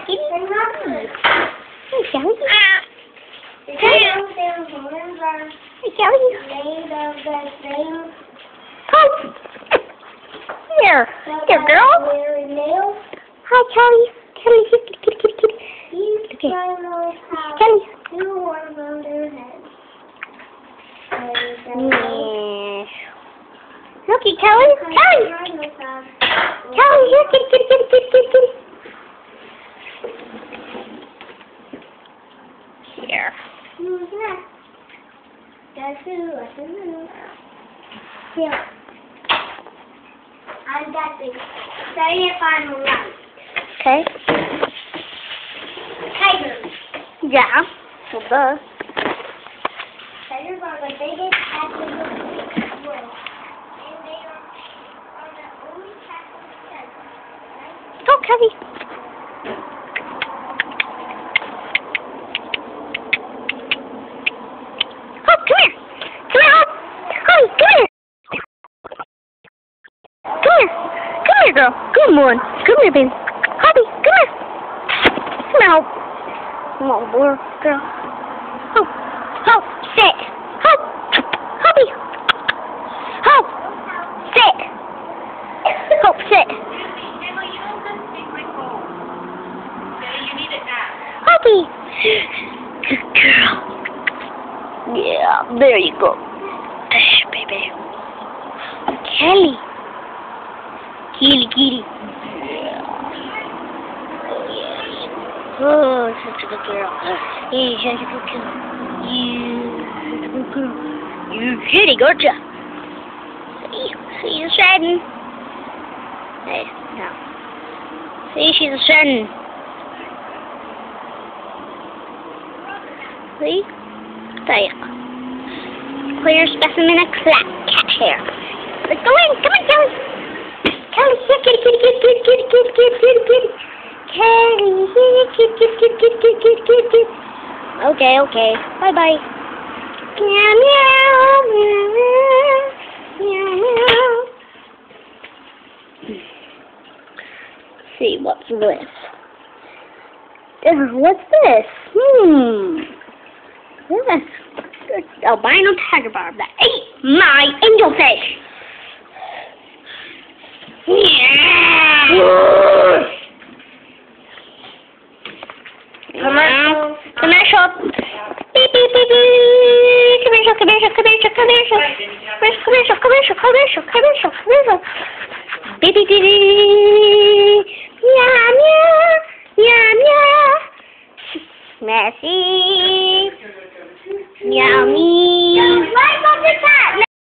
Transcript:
kitty. Hey, Shelly. The tails and horns are Hey, Shelly. made of the same. Come. Here. Here, girl. Wearing nails. Hi, Charlie. Kelly, kitty, kitty, kitty, kitty. These Okay. rhinos have Kelly. 2 horns on their heads. Yeah. Okay, Kelly. Kelly. Rhinos have Kelly, here, kitty, kitty, kitty, kitty, kitty, kitty. Here. Who's next? Guess who? Let's move. Here. I'm guessing. Say if I'm right. Okay. Tigers. Yeah. So duh. Tigers are the biggest cats in the world. And they are the only cats on the earth. Right? Go, Kelly. Hope, come here. Come here, Hope. Hope, come here. Come here. Come here, girl. Good morning. Come here, baby. Hoppy, come here. Come here, Hope. Come on, boy, girl. Hope. Hope, sit. Hope. Hoppy. Hope. Sit. Hope, sit. Hoppy. Good girl. Yeah, there you go. There, baby. Kelly. Kitty, kitty. Oh, such a good girl. Yeah, such a good girl. Yeah, such a good girl. You kitty, gotcha. See, she's shedding. Hey, no. See, she's shedding. See? There. Clear specimen of cat hair. Let's go in. Come on, Kelly. Kelly, here, kitty, kitty, kitty, kitty, kitty, kitty, kitty, kitty, kitty. Kelly, here, kitty, kitty, kitty, kitty, kitty, kitty, kitty. Okay, okay. Bye-bye. Meow, meow, meow, meow, meow. See, what's this? What's this? Yes. Albino tiger barb that ate my angelfish. Yeah. Commercial. Commercial. Beep, beep, beep, beep. Commercial, commercial, commercial, commercial. Commercial, commercial, commercial, commercial, commercial. Beep, beep, beep, beep. Meow, meow, meow, meow. Messy. Yummy.